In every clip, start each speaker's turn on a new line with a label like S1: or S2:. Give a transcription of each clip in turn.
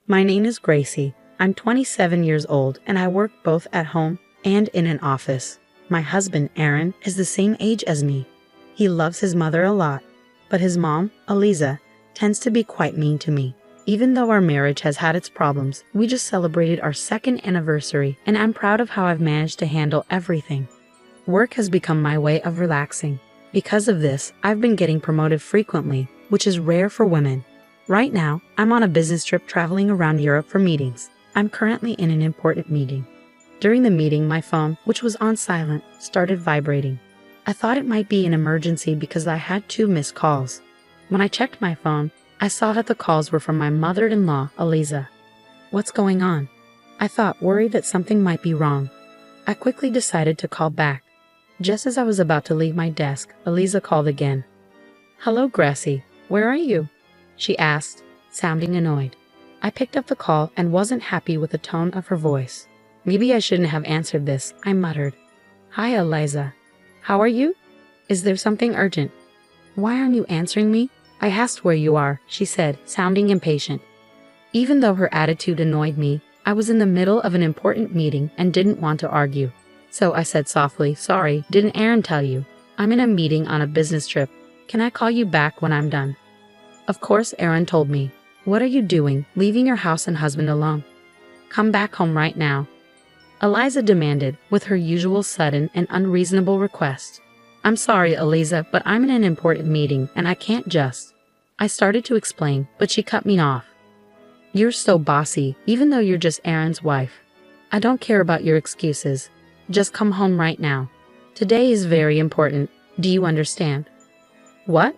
S1: My name is Gracie. I'm 27 years old and I work both at home and in an office. My husband, Aaron, is the same age as me. He loves his mother a lot, but his mom, Eliza, tends to be quite mean to me. Even though our marriage has had its problems, we just celebrated our second anniversary and I'm proud of how I've managed to handle everything. Work has become my way of relaxing. Because of this, I've been getting promoted frequently, which is rare for women. Right now, I'm on a business trip traveling around Europe for meetings. I'm currently in an important meeting. During the meeting, my phone, which was on silent, started vibrating. I thought it might be an emergency because I had 2 missed calls. When I checked my phone, I saw that the calls were from my mother-in-law, Eliza. What's going on? I thought, worried that something might be wrong. I quickly decided to call back. Just as I was about to leave my desk, Eliza called again. "Hello, Gracie. Where are you?" she asked, sounding annoyed. I picked up the call and wasn't happy with the tone of her voice. "Maybe I shouldn't have answered this," I muttered. "Hi, Eliza. How are you? Is there something urgent?" "Why aren't you answering me? I asked where you are," she said, sounding impatient. Even though her attitude annoyed me, I was in the middle of an important meeting and didn't want to argue. So I said softly, "Sorry, didn't Aaron tell you? I'm in a meeting on a business trip. Can I call you back when I'm done?" Of course, Aaron told me. "What are you doing, leaving your house and husband alone? Come back home right now," Eliza demanded, with her usual sudden and unreasonable request. "I'm sorry, Eliza, but I'm in an important meeting and I can't just..." I started to explain, but she cut me off. "You're so bossy, even though you're just Aaron's wife. I don't care about your excuses. Just come home right now. Today is very important. Do you understand?" "What?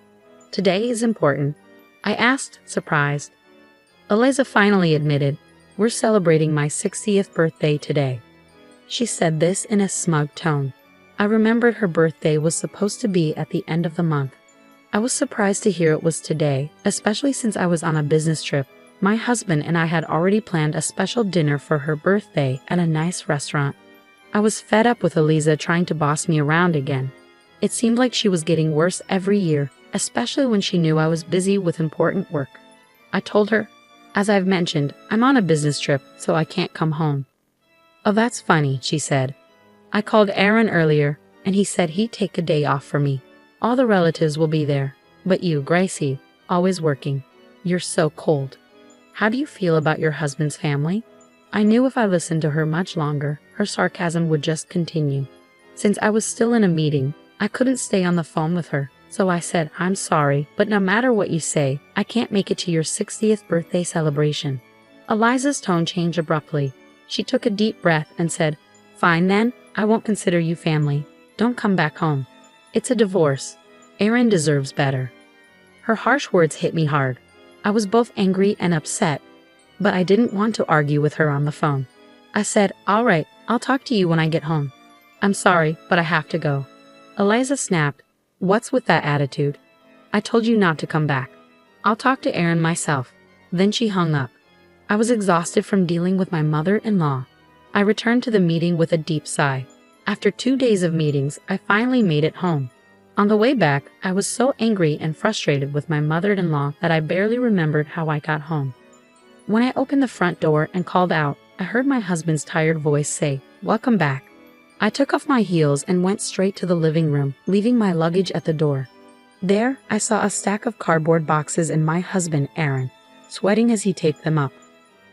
S1: Today is important?" I asked, surprised. Eliza finally admitted, "We're celebrating my 60th birthday today." She said this in a smug tone. I remembered her birthday was supposed to be at the end of the month. I was surprised to hear it was today, especially since I was on a business trip. My husband and I had already planned a special dinner for her birthday at a nice restaurant. I was fed up with Eliza trying to boss me around again. It seemed like she was getting worse every year, especially when she knew I was busy with important work. I told her, "As I've mentioned, I'm on a business trip, so I can't come home." "Oh, that's funny," she said. "I called Aaron earlier, and he said he'd take a day off for me. All the relatives will be there, but you, Gracie, always working. You're so cold. How do you feel about your husband's family?" I knew if I listened to her much longer, her sarcasm would just continue. Since I was still in a meeting, I couldn't stay on the phone with her, so I said, "I'm sorry, but no matter what you say, I can't make it to your 60th birthday celebration." Eliza's tone changed abruptly. She took a deep breath and said, "Fine then, I won't consider you family. Don't come back home. It's a divorce. Aaron deserves better." Her harsh words hit me hard. I was both angry and upset, but I didn't want to argue with her on the phone. I said, "All right, I'll talk to you when I get home. I'm sorry, but I have to go." Eliza snapped, "What's with that attitude? I told you not to come back. I'll talk to Aaron myself." Then she hung up. I was exhausted from dealing with my mother-in-law. I returned to the meeting with a deep sigh. After 2 days of meetings, I finally made it home. On the way back, I was so angry and frustrated with my mother-in-law that I barely remembered how I got home. When I opened the front door and called out, I heard my husband's tired voice say, "Welcome back." I took off my heels and went straight to the living room, leaving my luggage at the door. There, I saw a stack of cardboard boxes and my husband, Aaron, sweating as he taped them up.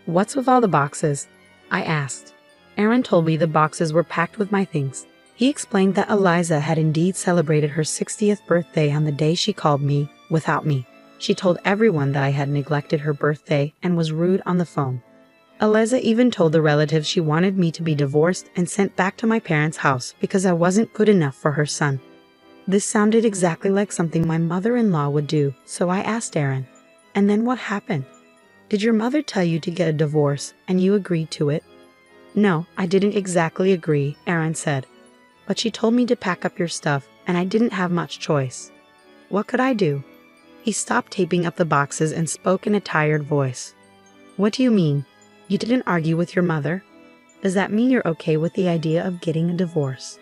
S1: "What's with all the boxes?" I asked. Aaron told me the boxes were packed with my things. He explained that Eliza had indeed celebrated her 60th birthday on the day she called me, without me. She told everyone that I had neglected her birthday and was rude on the phone. Eliza even told the relatives she wanted me to be divorced and sent back to my parents' house because I wasn't good enough for her son. This sounded exactly like something my mother-in-law would do, so I asked Aaron, "And then what happened? Did your mother tell you to get a divorce and you agreed to it?" "No, I didn't exactly agree," Aaron said. "But she told me to pack up your stuff and I didn't have much choice. What could I do?" He stopped taping up the boxes and spoke in a tired voice. "What do you mean? You didn't argue with your mother? Does that mean you're okay with the idea of getting a divorce?"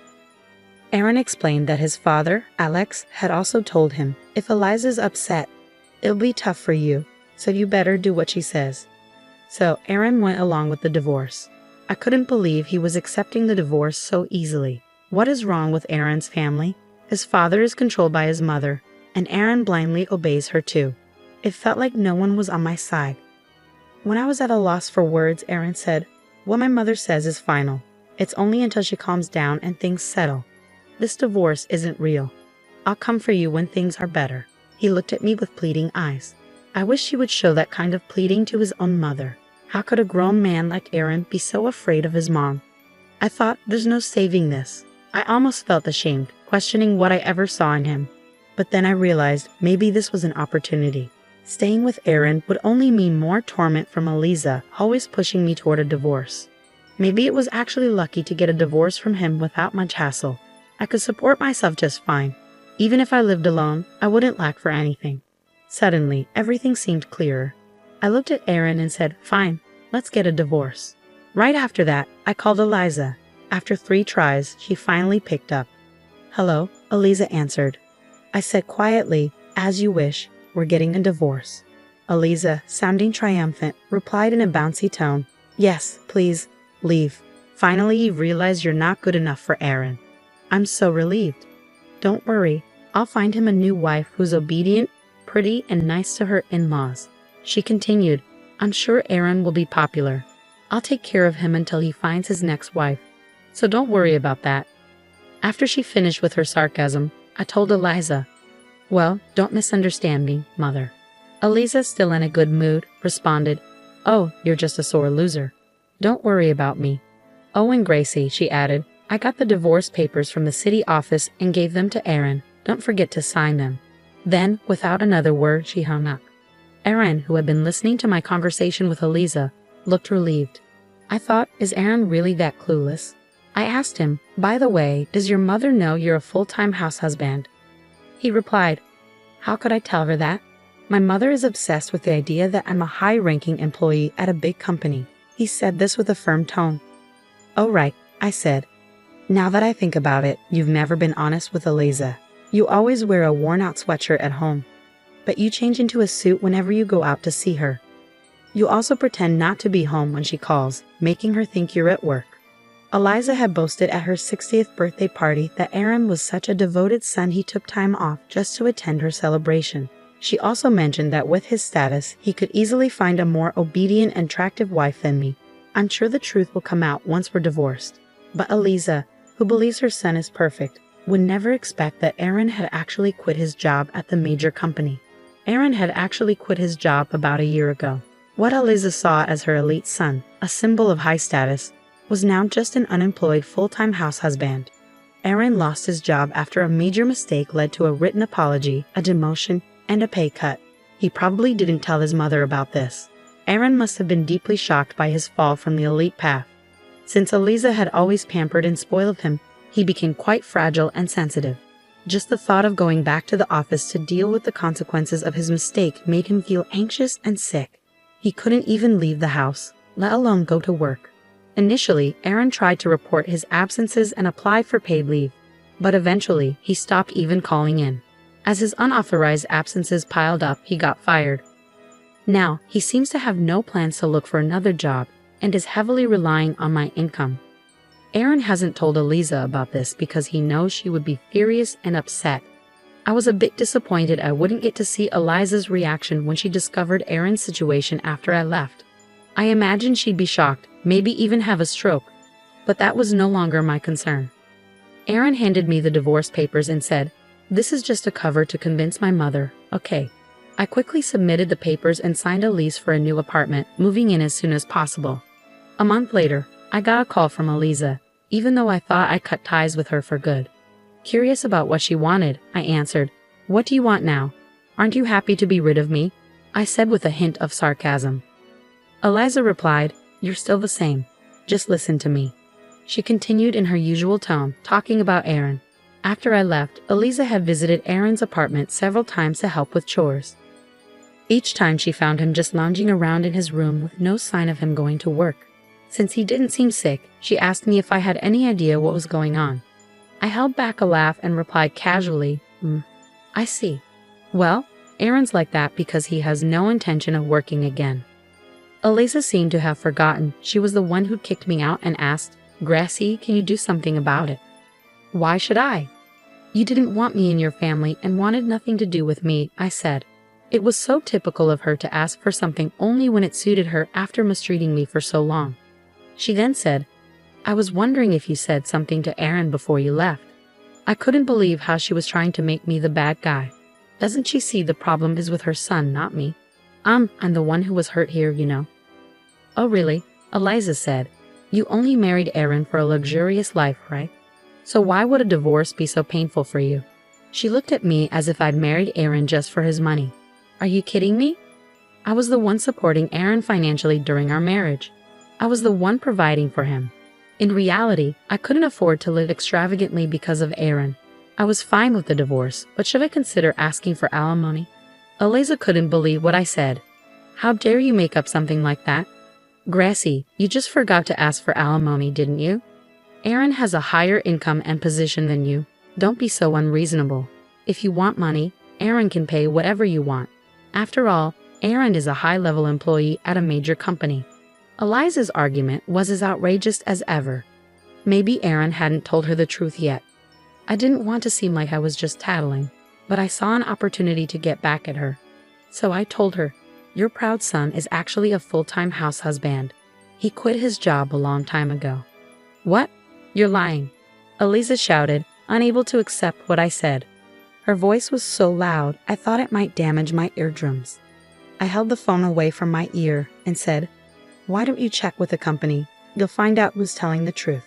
S1: Aaron explained that his father, Alex, had also told him, "If Eliza's upset, it'll be tough for you, so you better do what she says." So Aaron went along with the divorce. I couldn't believe he was accepting the divorce so easily. What is wrong with Aaron's family? His father is controlled by his mother, and Aaron blindly obeys her too. It felt like no one was on my side. When I was at a loss for words, Aaron said, "What my mother says is final. It's only until she calms down and things settle. This divorce isn't real. I'll come for you when things are better." He looked at me with pleading eyes. I wish he would show that kind of pleading to his own mother. How could a grown man like Aaron be so afraid of his mom? I thought, there's no saving this. I almost felt ashamed, questioning what I ever saw in him. But then I realized maybe this was an opportunity. Staying with Aaron would only mean more torment from Eliza, always pushing me toward a divorce. Maybe it was actually lucky to get a divorce from him without much hassle. I could support myself just fine. Even if I lived alone, I wouldn't lack for anything. Suddenly, everything seemed clearer. I looked at Aaron and said, "Fine, let's get a divorce." Right after that, I called Eliza. After 3 tries, she finally picked up. "Hello," Eliza answered. I said quietly, "As you wish, we're getting a divorce." Eliza, sounding triumphant, replied in a bouncy tone, "Yes, please, leave. Finally, you've realized you're not good enough for Aaron." I'm so relieved. "Don't worry, I'll find him a new wife who's obedient, pretty, and nice to her in-laws." She continued, "I'm sure Aaron will be popular. I'll take care of him until he finds his next wife. So don't worry about that." After she finished with her sarcasm, I told Eliza, "Well, don't misunderstand me, Mother." Eliza, still in a good mood, responded, "Oh, you're just a sore loser. Don't worry about me." "Oh, and Gracie," she added, "I got the divorce papers from the city office and gave them to Aaron. Don't forget to sign them." Then, without another word, she hung up. Aaron, who had been listening to my conversation with Eliza, looked relieved. I thought, is Aaron really that clueless? I asked him, "By the way, does your mother know you're a full-time house husband?" He replied, "How could I tell her that? My mother is obsessed with the idea that I'm a high-ranking employee at a big company." He said this with a firm tone. "Oh right," I said. "Now that I think about it, you've never been honest with Eliza. You always wear a worn-out sweatshirt at home, but you change into a suit whenever you go out to see her. You also pretend not to be home when she calls, making her think you're at work." Eliza had boasted at her 60th birthday party that Aaron was such a devoted son he took time off just to attend her celebration. She also mentioned that with his status, he could easily find a more obedient and attractive wife than me. I'm sure the truth will come out once we're divorced. But Eliza, who believes her son is perfect, would never expect that Aaron had actually quit his job at the major company. Aaron had actually quit his job about a year ago. What Eliza saw as her elite son, a symbol of high status, was now just an unemployed full-time house husband. Aaron lost his job after a major mistake led to a written apology, a demotion, and a pay cut. He probably didn't tell his mother about this. Aaron must have been deeply shocked by his fall from the elite path. Since Eliza had always pampered and spoiled him, he became quite fragile and sensitive. Just the thought of going back to the office to deal with the consequences of his mistake made him feel anxious and sick. He couldn't even leave the house, let alone go to work. Initially, Aaron tried to report his absences and apply for paid leave, but eventually he stopped even calling in. As his unauthorized absences piled up, he got fired. Now, he seems to have no plans to look for another job and is heavily relying on my income. Aaron hasn't told Eliza about this because he knows she would be furious and upset. I was a bit disappointed I wouldn't get to see Eliza's reaction when she discovered Aaron's situation after I left. I imagined she'd be shocked, maybe even have a stroke, but that was no longer my concern. Aaron handed me the divorce papers and said, "This is just a cover to convince my mother, okay?" I quickly submitted the papers and signed a lease for a new apartment, moving in as soon as possible. A month later, I got a call from Eliza, even though I thought I cut ties with her for good. Curious about what she wanted, I answered, "What do you want now? Aren't you happy to be rid of me?" I said with a hint of sarcasm. Eliza replied, "You're still the same. Just listen to me." She continued in her usual tone, talking about Aaron. After I left, Eliza had visited Aaron's apartment several times to help with chores. Each time she found him just lounging around in his room with no sign of him going to work. Since he didn't seem sick, she asked me if I had any idea what was going on. I held back a laugh and replied casually, I see. Well, Aaron's like that because he has no intention of working again." Eliza seemed to have forgotten she was the one who'd kicked me out and asked, "Gracie, can you do something about it?" "Why should I?" "You didn't want me in your family and wanted nothing to do with me," I said. It was so typical of her to ask for something only when it suited her after mistreating me for so long. She then said, "I was wondering if you said something to Aaron before you left." I couldn't believe how she was trying to make me the bad guy. Doesn't she see the problem is with her son, not me? I'm the one who was hurt here, you know. "Oh really?" Eliza said. "You only married Aaron for a luxurious life, right? So why would a divorce be so painful for you?" She looked at me as if I'd married Aaron just for his money. Are you kidding me? I was the one supporting Aaron financially during our marriage. I was the one providing for him. In reality, I couldn't afford to live extravagantly because of Aaron. I was fine with the divorce, but should I consider asking for alimony? Eliza couldn't believe what I said. "How dare you make up something like that? Gracie, you just forgot to ask for alimony, didn't you? Aaron has a higher income and position than you. Don't be so unreasonable. If you want money, Aaron can pay whatever you want. After all, Aaron is a high-level employee at a major company." Eliza's argument was as outrageous as ever. Maybe Aaron hadn't told her the truth yet. I didn't want to seem like I was just tattling, but I saw an opportunity to get back at her. So I told her, "Your proud son is actually a full-time house husband. He quit his job a long time ago." "What? You're lying!" Eliza shouted, unable to accept what I said. Her voice was so loud, I thought it might damage my eardrums. I held the phone away from my ear and said, "Why don't you check with the company? You'll find out who's telling the truth."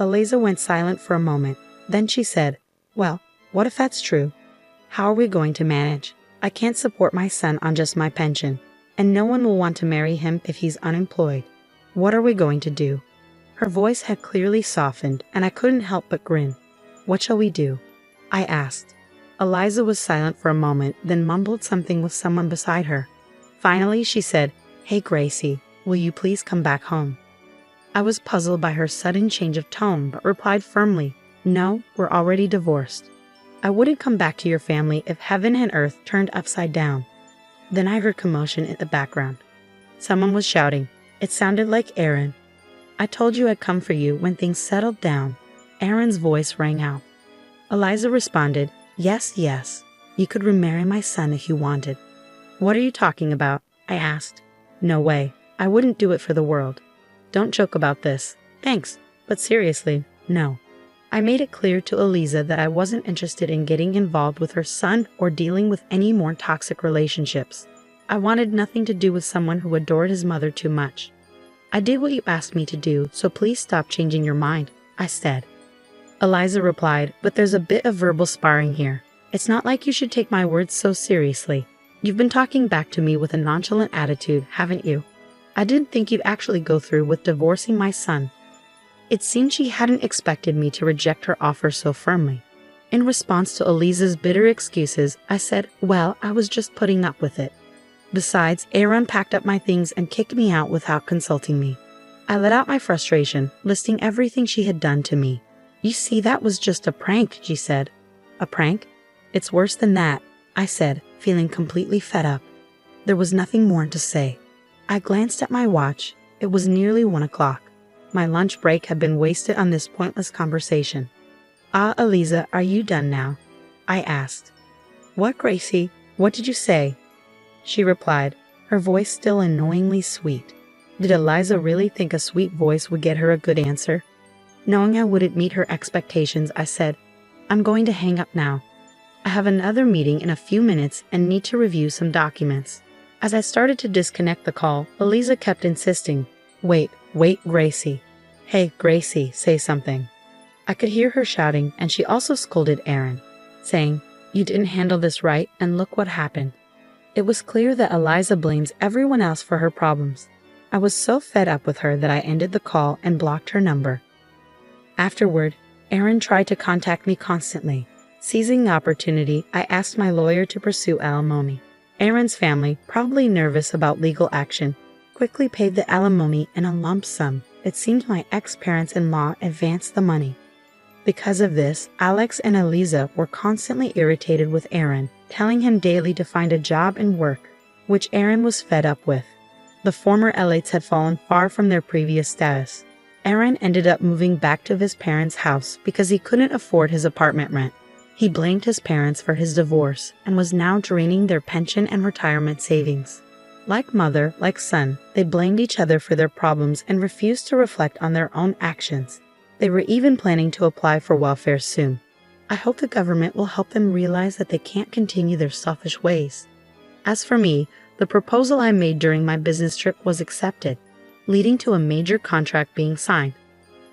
S1: Eliza went silent for a moment. Then she said, "Well, what if that's true? How are we going to manage? I can't support my son on just my pension, and no one will want to marry him if he's unemployed. What are we going to do?" Her voice had clearly softened, and I couldn't help but grin. "What shall we do?" I asked. Eliza was silent for a moment, then mumbled something with someone beside her. Finally, she said, "Hey Gracie, will you please come back home?" I was puzzled by her sudden change of tone, but replied firmly, "No, we're already divorced. I wouldn't come back to your family if heaven and earth turned upside down." Then I heard commotion in the background. Someone was shouting. It sounded like Aaron. "I told you I'd come for you when things settled down." Aaron's voice rang out. Eliza responded, "Yes, yes, you could remarry my son if you wanted." "What are you talking about?" I asked. "No way. I wouldn't do it for the world. Don't joke about this. Thanks, but seriously, no." I made it clear to Eliza that I wasn't interested in getting involved with her son or dealing with any more toxic relationships. I wanted nothing to do with someone who adored his mother too much. "I did what you asked me to do, so please stop changing your mind," I said. Eliza replied, "But there's a bit of verbal sparring here. It's not like you should take my words so seriously. You've been talking back to me with a nonchalant attitude, haven't you? I didn't think you'd actually go through with divorcing my son." It seemed she hadn't expected me to reject her offer so firmly. In response to Eliza's bitter excuses, I said, "Well, I was just putting up with it. Besides, Aaron packed up my things and kicked me out without consulting me." I let out my frustration, listing everything she had done to me. "You see, that was just a prank," she said. "A prank? It's worse than that," I said, feeling completely fed up. There was nothing more to say. I glanced at my watch. It was nearly 1 o'clock. My lunch break had been wasted on this pointless conversation. "Ah, Eliza, are you done now?" I asked. "What, Gracie? What did you say?" She replied, her voice still annoyingly sweet. Did Eliza really think a sweet voice would get her a good answer? Knowing I wouldn't meet her expectations, I said, "I'm going to hang up now. I have another meeting in a few minutes and need to review some documents." As I started to disconnect the call, Eliza kept insisting, Wait, Gracie. Hey, Gracie, say something." I could hear her shouting, and she also scolded Aaron, saying, "You didn't handle this right, and look what happened." It was clear that Eliza blames everyone else for her problems. I was so fed up with her that I ended the call and blocked her number. Afterward, Aaron tried to contact me constantly. Seizing the opportunity, I asked my lawyer to pursue alimony. Aaron's family, probably nervous about legal action, quickly paid the alimony in a lump sum. It seemed my ex-parents-in-law advanced the money. Because of this, Alex and Eliza were constantly irritated with Aaron, telling him daily to find a job and work, which Aaron was fed up with. The former Elites had fallen far from their previous status. Aaron ended up moving back to his parents' house because he couldn't afford his apartment rent. He blamed his parents for his divorce and was now draining their pension and retirement savings. Like mother, like son, they blamed each other for their problems and refused to reflect on their own actions. They were even planning to apply for welfare soon. I hope the government will help them realize that they can't continue their selfish ways. As for me, the proposal I made during my business trip was accepted, leading to a major contract being signed.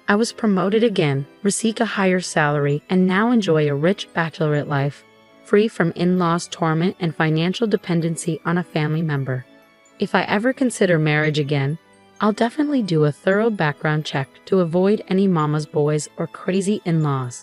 S1: I was promoted again, received a higher salary, and now enjoy a rich bachelorette life, free from in-laws' torment and financial dependency on a family member. If I ever consider marriage again, I'll definitely do a thorough background check to avoid any mama's boys or crazy in-laws.